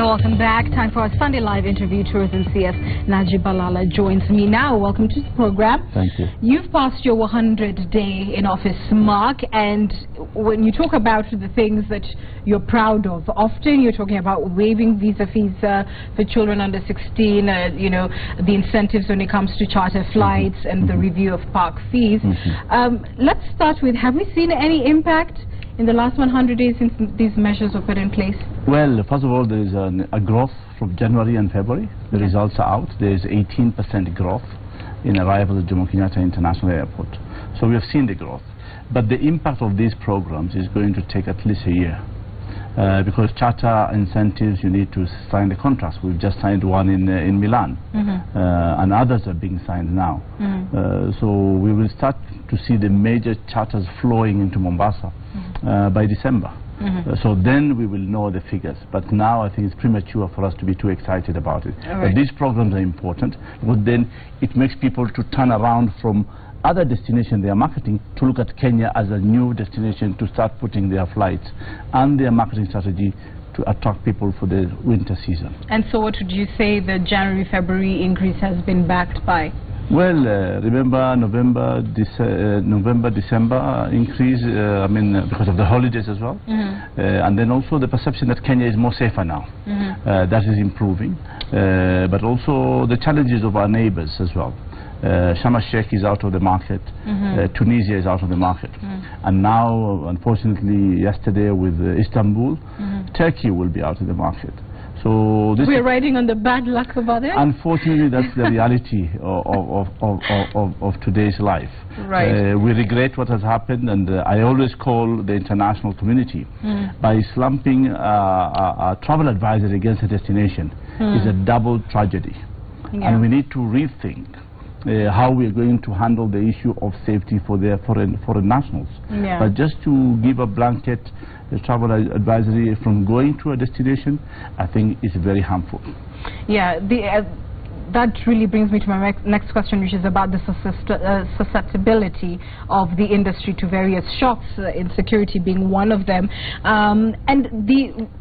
welcome back. Time for our Sunday Live interview. Tourism CS Najib Balala joins me now. Welcome to the program. Thank you. You've passed your 100-day in office mark, and when you talk about the things that you're proud of, often you're talking about waiving visa fees for children under 16, you know, the incentives when it comes to charter flights and the review of park fees. Let's start with, have we seen any impact in the last 100 days since these measures were put in place? Well, first of all, there is a growth from January and February. The results are out. There is 18% growth in arrival at Jomo Kenyatta International Airport. So we have seen the growth. But the impact of these programs is going to take at least a year. Because charter incentives, you need to sign the contracts. We've just signed one in Milan, and others are being signed now. So we will start to see the major charters flowing into Mombasa by December. So then we will know the figures. But now I think it's premature for us to be too excited about it. But these programs are important, because then it makes people to turn around from other destinations they are marketing to look at Kenya as a new destination to start putting their flights and their marketing strategy to attract people for the winter season. And so what would you say the January-February increase has been backed by? Well, remember November, December increase, I mean, because of the holidays as well. And then also the perception that Kenya is more safer now. That is improving. But also the challenges of our neighbors as well. Sharm el-Sheikh is out of the market, Tunisia is out of the market, and now, unfortunately, yesterday with Istanbul, Turkey will be out of the market. So this we're riding on the bad luck about it. Unfortunately, that's the reality of today's life. We regret what has happened, and I always call the international community by slumping a travel advisor against a destination is a double tragedy, and we need to rethink how we are going to handle the issue of safety for their foreign nationals. But just to give a blanket travel advisory from going to a destination, I think is very harmful. Yeah, that really brings me to my next question, which is about the susceptibility of the industry to various shocks, insecurity being one of them. And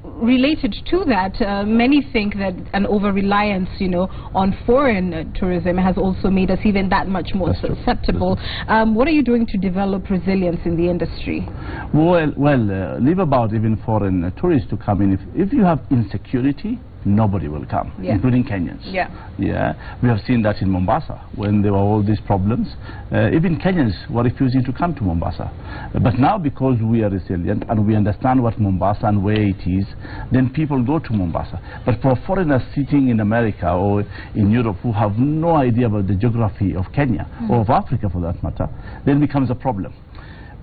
related to that, many think that an over-reliance, you know, on foreign tourism has also made us even that much more susceptible. What are you doing to develop resilience in the industry? Well, leave about even foreign tourists to come in. If you have insecurity, nobody will come, including Kenyans. We have seen that in Mombasa when there were all these problems. Even Kenyans were refusing to come to Mombasa. But now, because we are resilient and we understand what Mombasa and where it is, then people go to Mombasa. But for foreigners sitting in America or in Europe who have no idea about the geography of Kenya or of Africa for that matter, then becomes a problem.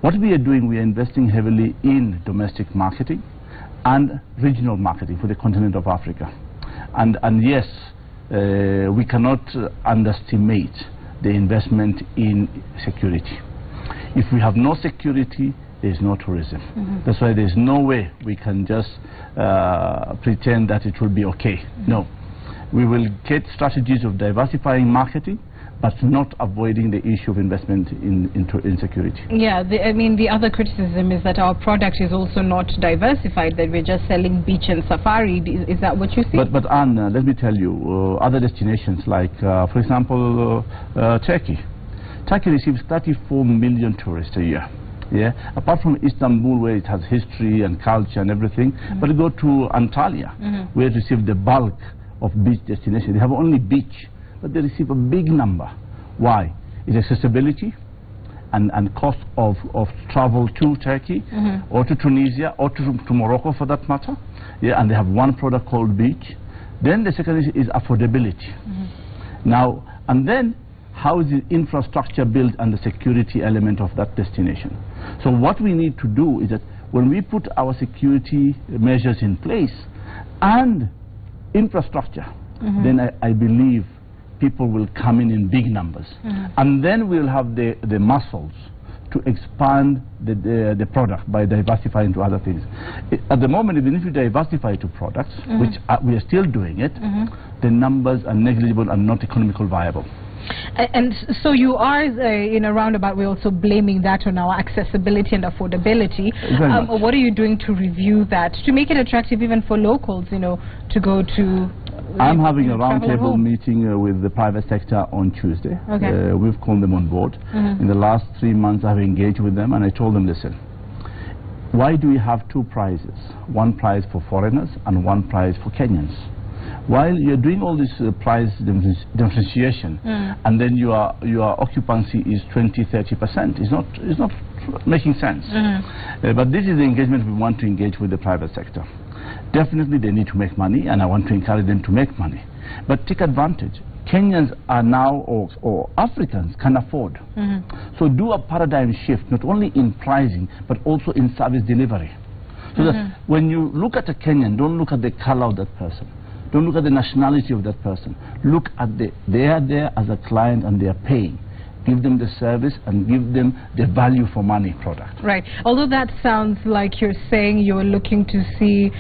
What we are doing, we are investing heavily in domestic marketing and regional marketing for the continent of Africa. And yes, we cannot underestimate the investment in security. If we have no security, there is no tourism. That's why there is no way we can just pretend that it will be okay. No. We will get strategies of diversifying marketing, but not avoiding the issue of investment in security. Yeah, I mean, the other criticism is that our product is also not diversified, that we're just selling beach and safari. Is that what you see? But Anne, let me tell you, other destinations like, for example, Turkey. Turkey receives 34 million tourists a year. Apart from Istanbul, where it has history and culture and everything, but go to Antalya, where it receives the bulk of beach destinations. They have only beach, but they receive a big number. Why? It's accessibility and cost of travel to Turkey or to Tunisia or to Morocco for that matter. And they have one product called beach. Then the second is affordability. Now, and then how is the infrastructure built and the security element of that destination? So what we need to do is that when we put our security measures in place and infrastructure, then I believe people will come in big numbers. And then we'll have the muscles to expand the product by diversifying to other things. At the moment, even if you diversify to products, which we are still doing it, the numbers are negligible and not economically viable. And so you are, in a roundabout way, also blaming that on our accessibility and affordability. What are you doing to review that, to make it attractive even for locals, you know, to go to... I'm having a roundtable meeting with the private sector on Tuesday. Okay. We've called them on board. In the last 3 months, I've engaged with them, and I told them, listen, why do we have two prizes? One prize for foreigners and one prize for Kenyans. While you're doing all this price differentiation, and then your occupancy is 20–30%, it's not making sense. But this is the engagement we want to engage with the private sector. Definitely they need to make money, and I want to encourage them to make money. But take advantage. Kenyans are now, or Africans can afford. So do a paradigm shift, not only in pricing, but also in service delivery. So that when you look at a Kenyan, don't look at the color of that person. Don't look at the nationality of that person. Look at they are there as a client and they are paying. Give them the service and give them the value for money product. Right. Although that sounds like you're saying you're looking to see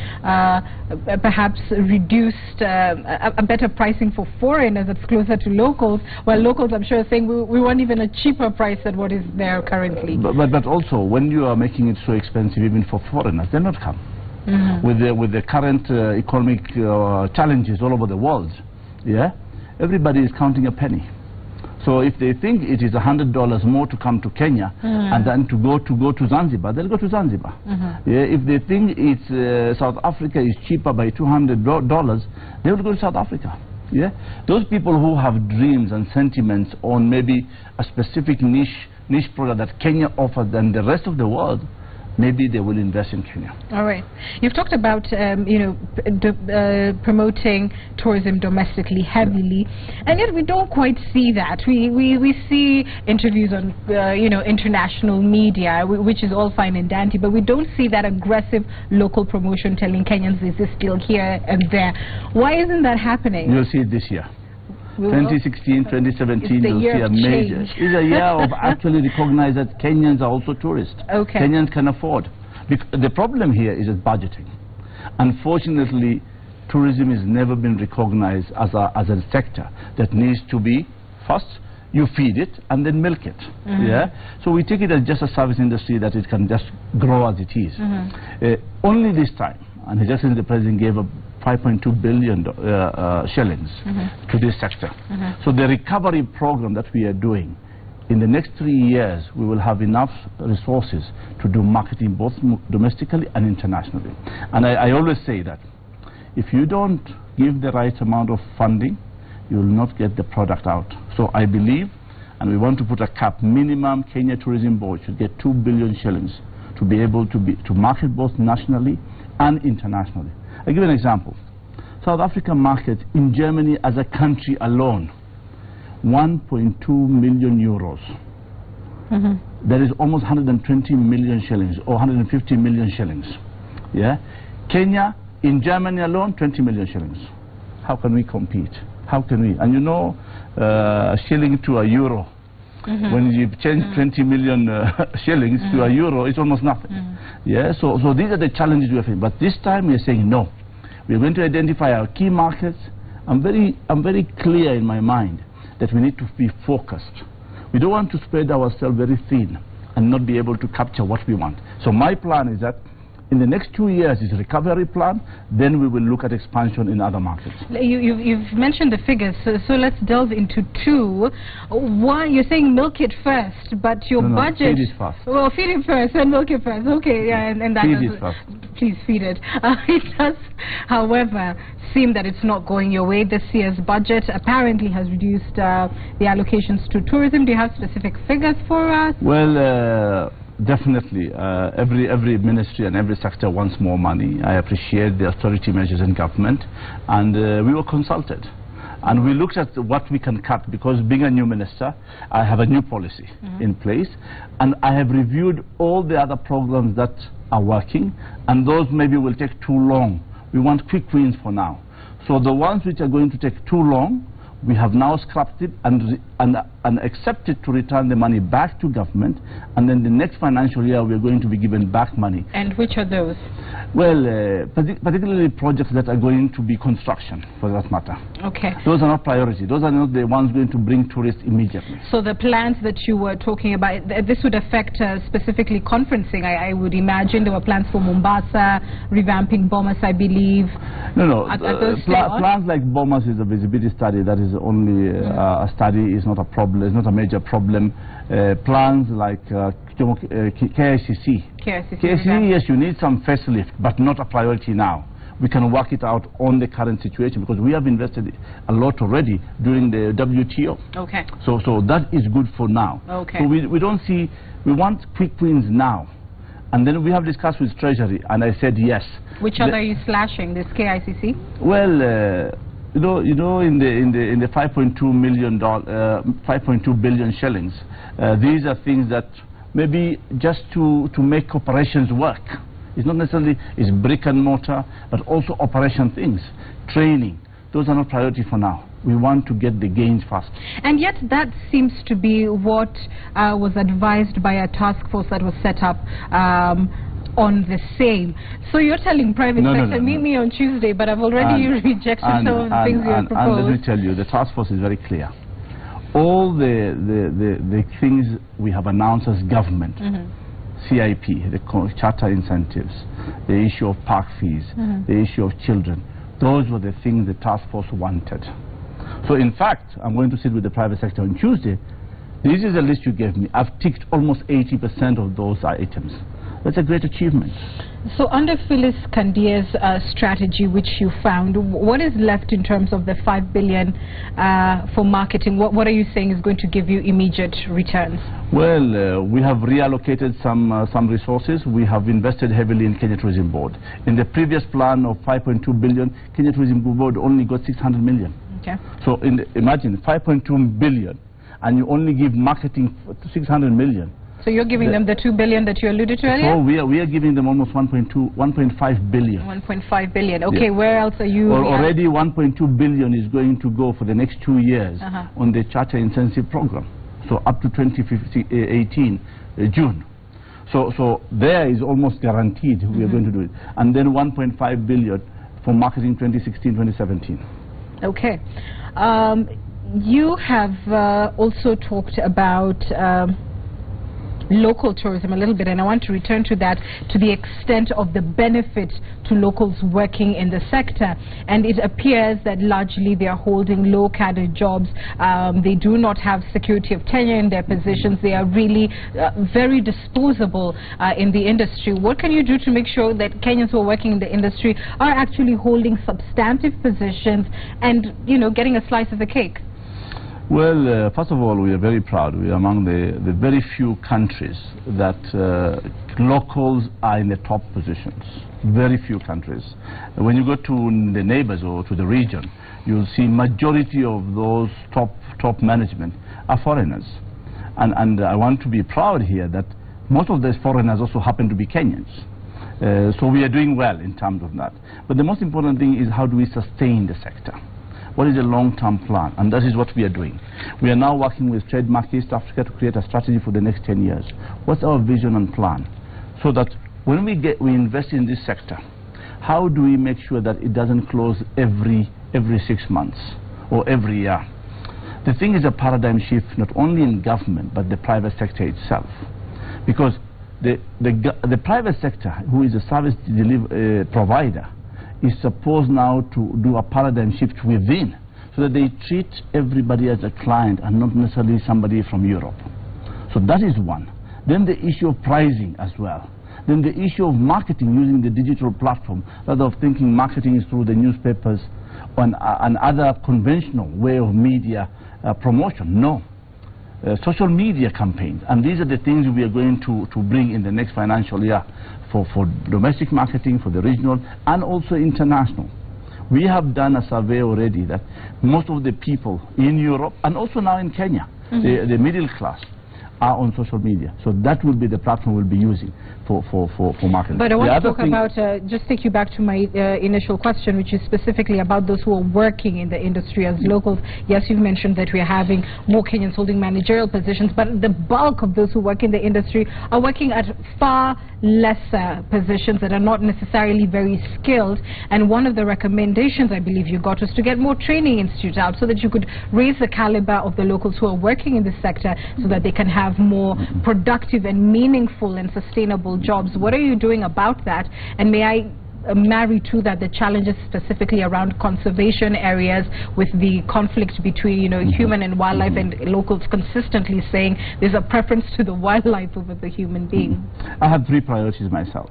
perhaps reduced, a better pricing for foreigners that's closer to locals, while locals, I'm sure, are saying we want even a cheaper price than what is there currently. But also, when you are making it so expensive even for foreigners, they'll not come. With the current economic challenges all over the world, everybody is counting a penny. So if they think it is $100 more to come to Kenya and then to go to Zanzibar, they'll go to Zanzibar. If they think it's South Africa is cheaper by $200, they will go to South Africa. Those people who have dreams and sentiments on maybe a specific niche product that Kenya offers than the rest of the world, maybe they will invest in Kenya. All right. You've talked about, promoting tourism domestically heavily, and yet we don't quite see that. We see interviews on, international media, which is all fine and dandy, but we don't see that aggressive local promotion telling Kenyans this is still here and there. Why isn't that happening? You'll see it this year. 2016, 2017, you'll see a major. It's a year of actually recognize that Kenyans are also tourists. Kenyans can afford. The problem here is budgeting. Unfortunately, tourism has never been recognized as a sector that needs to be, first, you feed it and then milk it. So we take it as just a service industry that it can just grow as it is. Only this time, and His Excellency the President gave a 5.2 billion shillings to this sector. So the recovery program that we are doing, in the next 3 years, we will have enough resources to do marketing both domestically and internationally. And I always say that if you don't give the right amount of funding, you will not get the product out. So I believe, and we want to put a cap, minimum Kenya Tourism Board should get 2 billion shillings to be able to market both nationally and internationally. I'll give you an example. South African market in Germany as a country alone, 1.2 million euros. That is almost 120 million shillings or 150 million shillings. Kenya in Germany alone, 20 million shillings. How can we compete? How can we? And you know, a shilling to a euro, when you change 20 million shillings to a euro, it's almost nothing. So these are the challenges we are facing. But this time we are saying no. We are going to identify our key markets. I'm very clear in my mind that we need to be focused. We don't want to spread ourselves very thin and not be able to capture what we want. So my plan is that in the next 2 years is a recovery plan, then we will look at expansion in other markets. You've mentioned the figures, so let's delve into two. Why you're saying milk it first, but your budget... feed it first. Well, feed it first and milk it first. Okay, and that feed it first. Please feed it. It does, however, seem that it's not going your way. This year's budget apparently has reduced the allocations to tourism. Do you have specific figures for us? Well, definitely, every ministry and every sector wants more money. I appreciate the austerity measures in government, and we were consulted. And we looked at what we can cut, because being a new minister, I have a new policy in place, and I have reviewed all the other programs that are working, and those maybe will take too long. We want quick wins for now. So the ones which are going to take too long, we have now scrapped it and and accepted to return the money back to government, and then the next financial year we are going to be given back money. And which are those? Well, particularly projects that are going to be construction, for that matter. Okay. Those are not priority. Those are not the ones going to bring tourists immediately. So the plans that you were talking about, this would affect specifically conferencing. I would imagine there were plans for Mombasa, revamping Bomas, I believe. No. Plans like Bomas is a visibility study. That is only a study. It's not a problem. It's not a major problem. Plans like KICC. KICC, yes, you need some facelift, but not a priority now. We can work it out on the current situation because we have invested a lot already during the WTO. Okay. So that is good for now. Okay. So we don't see, we want quick wins now. And then we have discussed with Treasury, and I said yes. Which other are you slashing? This KICC? Well, you know, in the 5.2 billion shillings, these are things that maybe just to make operations work. It's not necessarily it's brick and mortar, but also operation things, training. Those are not priority for now. We want to get the gains fast. And yet that seems to be what was advised by a task force that was set up on the same. So you're telling private sector, meet me on Tuesday, but I've already rejected some of the things you have proposed. And let me tell you, the task force is very clear. All the things we have announced as government, CIP, the charter incentives, the issue of park fees, the issue of children, those were the things the task force wanted. So in fact, I'm going to sit with the private sector on Tuesday. This is the list you gave me. I've ticked almost 80% of those items. That's a great achievement. So under Phyllis Kandia's strategy, which you found, what is left in terms of the 5 billion for marketing? What are you saying is going to give you immediate returns? Well, we have reallocated some resources. We have invested heavily in Kenya Tourism Board. In the previous plan of 5.2 billion, Kenya Tourism Board only got 600 million. Okay. So imagine 5.2 billion, and you only give marketing 600 million. So you're giving them the 2 billion that you alluded to earlier? So we are giving them almost 1.5 billion. 1.5 billion. Okay, where else are you? Well, already 1.2 billion is going to go for the next 2 years on the charter incentive program. So up to 2018 June. So there is almost guaranteed we are going to do it. And then 1.5 billion for marketing 2016-2017. Okay. You have also talked about local tourism a little bit, and I want to return to that, to the extent of the benefit to locals working in the sector. And it appears that largely they are holding low cadre jobs. They do not have security of tenure in their positions. They are really very disposable in the industry. What can you do to make sure that Kenyans who are working in the industry are actually holding substantive positions and, you know, getting a slice of the cake? Well, first of all, we are very proud. We are among the very few countries that locals are in the top positions. Very few countries. When you go to the neighbors or to the region, you'll see majority of those top management are foreigners. And I want to be proud here that most of those foreigners also happen to be Kenyans. So we are doing well in terms of that. But the most important thing is how do we sustain the sector? What is the long-term plan? And that is what we are doing. We are now working with Trademark East Africa to create a strategy for the next 10 years. What's our vision and plan? So that when we invest in this sector, how do we make sure that it doesn't close every 6 months or every year? The thing is a paradigm shift, not only in government, but the private sector itself. Because the private sector, who is a service provider, is supposed now to do a paradigm shift within, so that they treat everybody as a client and not necessarily somebody from Europe. So that is one. Then the issue of pricing as well. Then the issue of marketing using the digital platform, rather of thinking marketing is through the newspapers and other conventional way of media promotion. No. Social media campaigns, and these are the things we are going to bring in the next financial year for domestic marketing, for the regional and also international. We have done a survey already that most of the people in Europe and also now in Kenya, the middle class, are on social media. So that will be the platform we'll be using for marketing. But I want to talk about, just take you back to my initial question, which is specifically about those who are working in the industry as locals. Yes, you've mentioned that we're having more Kenyans holding managerial positions, but the bulk of those who work in the industry are working at far lesser positions that are not necessarily very skilled. And one of the recommendations I believe you got was to get more training institutes out so that you could raise the caliber of the locals who are working in this sector so that they can have more productive and meaningful and sustainable jobs. What are you doing about that? And may I marry to that the challenges specifically around conservation areas with the conflict between, you know, human and wildlife, and locals consistently saying there's a preference to the wildlife over the human being? I have 3 priorities myself.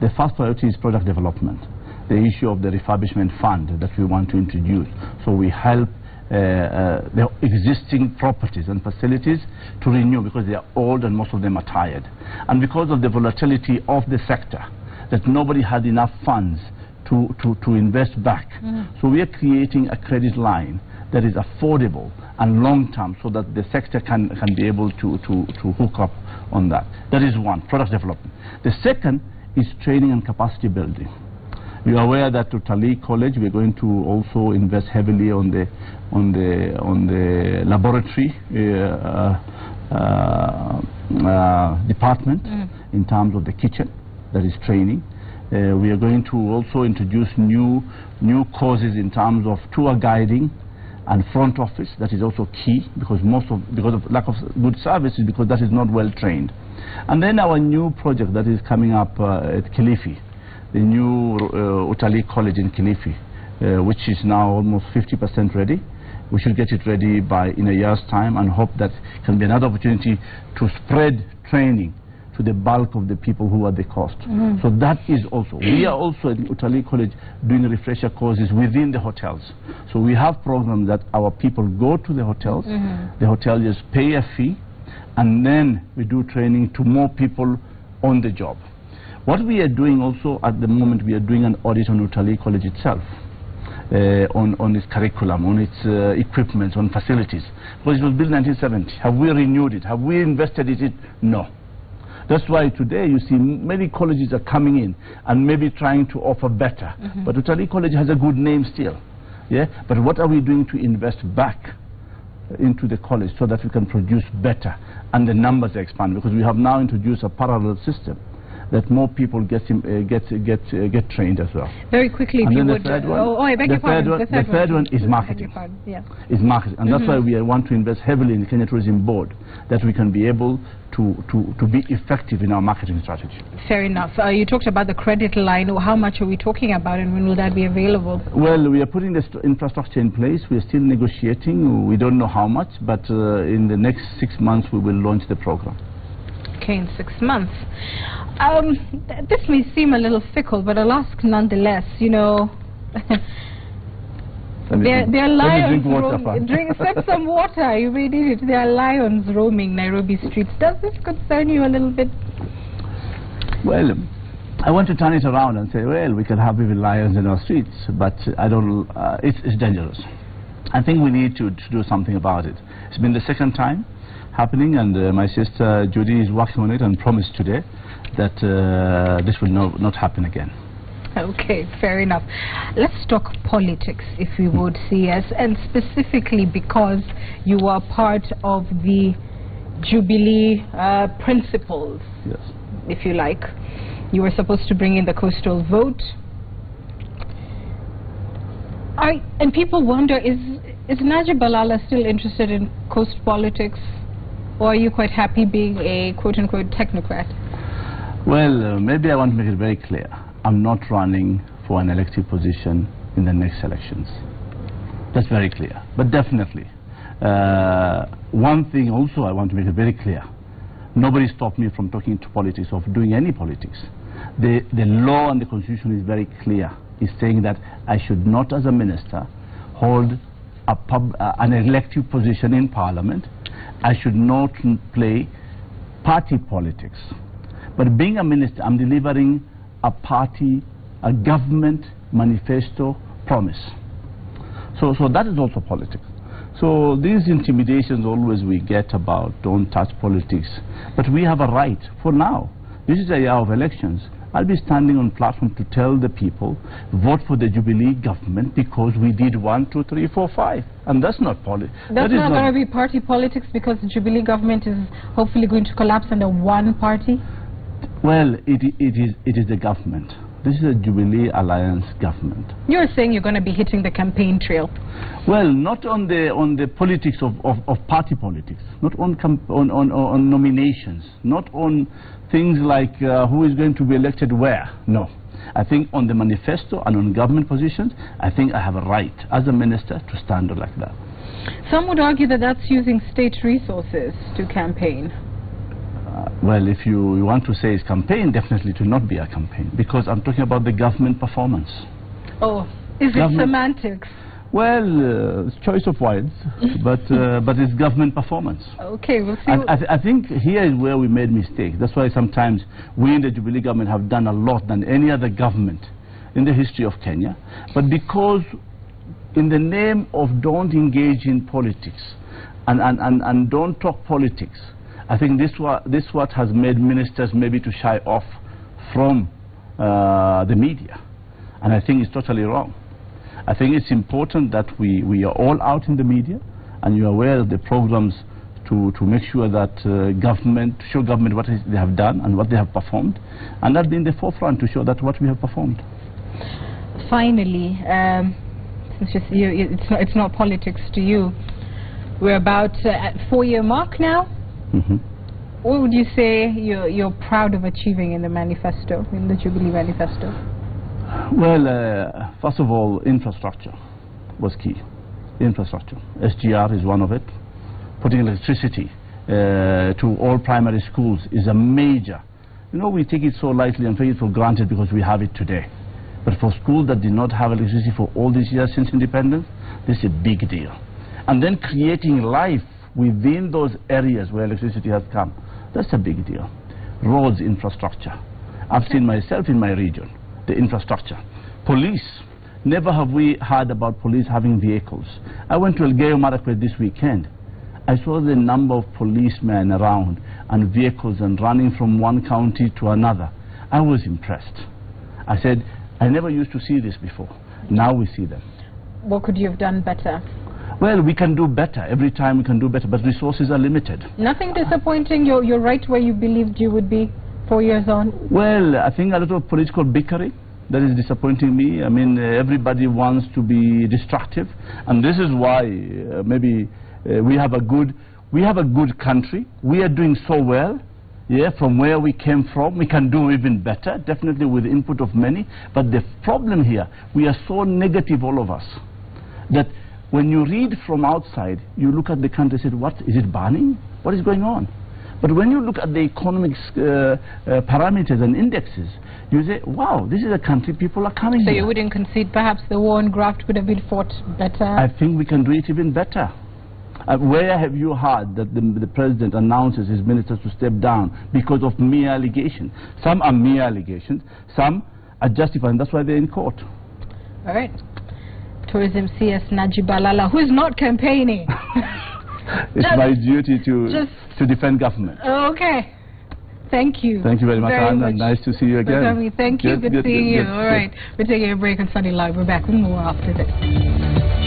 The first priority is product development, the issue of the refurbishment fund that we want to introduce. So we help the existing properties and facilities to renew because they are old and most of them are tired. And because of the volatility of the sector, that nobody had enough funds to invest back. So we are creating a credit line that is affordable and long-term so that the sector can be able to hook up on that. That is one, product development. The second is training and capacity building. You are aware that at Utalii College we are going to also invest heavily on the laboratory department in terms of the kitchen, that is training. We are going to also introduce new courses in terms of tour guiding and front office. That is also key because because of lack of good services, because that is not well trained. And then our new project that is coming up at Kilifi, the new Utalii College in Kilifi, which is now almost 50% ready. We should get it ready in a year's time and hope that can be another opportunity to spread training to the bulk of the people who are the cost. So that is also, we are also at Utalii College doing refresher courses within the hotels. So we have programs that our people go to the hotels, the hoteliers pay a fee, and then we do training to more people on the job. What we are doing also at the moment, we are doing an audit on Utalii College itself, on its curriculum, on its equipment, on facilities. Because it was built in 1970. Have we renewed it? Have we invested in it? No. That's why today you see many colleges are coming in and maybe trying to offer better. But Utalii College has a good name still. Yeah? But what are we doing to invest back into the college so that we can produce better and the numbers expand? Because we have now introduced a parallel system that more people get trained as well. Very quickly, and if you the would. Third one, I beg your pardon. The third one is marketing. Is marketing, and that's why we want to invest heavily in the Kenya Tourism Board, that we can be able to be effective in our marketing strategy. Fair enough. You talked about the credit line. How much are we talking about, and when will that be available? Well, we are putting this infrastructure in place. We are still negotiating. We don't know how much, but in the next 6 months we will launch the program. Okay, in 6 months. This may seem a little fickle, but I'll ask nonetheless. You know, there are lions roaming. Sip some water. You may need it. There are lions roaming Nairobi streets. Does this concern you a little bit? Well, I want to turn it around and say, well, we can have even lions in our streets, but I don't. It's dangerous. I think we need to do something about it. It's been the second time happening, and my sister Judy is working on it and promised today that this will not happen again. Okay, fair enough. Let's talk politics, if we would, CS, and specifically because you are part of the Jubilee principles, yes, if you like. You were supposed to bring in the coastal vote. And people wonder, is Najib Balala still interested in coast politics? Or are you quite happy being a quote-unquote technocrat? Well, maybe I want to make it very clear. I'm not running for an elected position in the next elections. That's very clear. But definitely, one thing also I want to make it very clear. Nobody stopped me from talking to politics, or doing any politics. The law and the constitution is very clear. It's saying that I should not, as a minister, hold an elective position in parliament. I should not play party politics. But being a minister, I'm delivering a government manifesto promise. So that is also politics. So these intimidations always we get about don't touch politics. But we have a right, for now, this is a year of elections. I'll be standing on platform to tell the people, vote for the Jubilee government because we did 1, 2, 3, 4, 5. And that's not politics. That's not going to be party politics because the Jubilee government is hopefully going to collapse under one party? Well, it is the government. This is a Jubilee Alliance government. You're saying you're going to be hitting the campaign trail? Well, not on the politics of party politics, not on nominations, not on things like who is going to be elected where. No. I think on the manifesto and on government positions, I think I have a right as a minister to stand like that. Some would argue that that's using state resources to campaign. Well, if you want to say it's campaign, definitely it will not be a campaign, because I'm talking about the government performance. Oh, is it semantics? Well, it's choice of words, but it's government performance. Okay, we'll see. I think here is where we made mistakes. That's why sometimes we in the Jubilee government have done a lot than any other government in the history of Kenya. But because in the name of don't engage in politics and don't talk politics, I think this what has made ministers maybe to shy off from the media. And I think it's totally wrong. I think it's important that we are all out in the media and you're aware of the programs to make sure that show government what they have done and what they have performed, and that be in the forefront to show that what we have performed. Finally, since it's not politics to you, we're about at 4-year mark now. Mm-hmm. What would you say you're proud of achieving in the manifesto, in the Jubilee manifesto? Well, first of all, infrastructure was key. Infrastructure. SGR is one of it. Putting electricity to all primary schools is a major. You know, we take it so lightly and take it for granted because we have it today. But for schools that did not have electricity for all these years since independence, this is a big deal. And then creating life within those areas where electricity has come, that's a big deal. Roads infrastructure. I've seen myself in my region, the infrastructure. Police, never have we heard about police having vehicles. I went to Elgeyo Marakwet this weekend. I saw the number of policemen around and vehicles and running from one county to another. I was impressed. I said, I never used to see this before. Now we see them. What could you have done better? Well, we can do better. Every time we can do better, but resources are limited. Nothing disappointing? You're right where you believed you would be 4 years on? Well, I think a lot of political bickering. That is disappointing me. I mean, everybody wants to be destructive. And this is why maybe we have a good country. We are doing so well. Yeah, from where we came from, we can do even better, definitely with the input of many. But the problem here, we are so negative, all of us, that when you read from outside, you look at the country and say, what, is it burning? What is going on? But when you look at the economic parameters and indexes, you say, wow, this is a country people are coming here. So you wouldn't concede perhaps the war on graft would have been fought better? I think we can do it even better. Where have you heard that the president announces his ministers to step down because of mere allegations? Some are mere allegations, some are justified, and that's why they're in court. All right. Tourism CS Najib Balala, who is not campaigning. It's my duty to defend government. Okay. Thank you. Thank you very much, Anna. Nice to see you again. Thank you. Good seeing you. All right. We're taking a break on Sunday Live. We're back with more after this.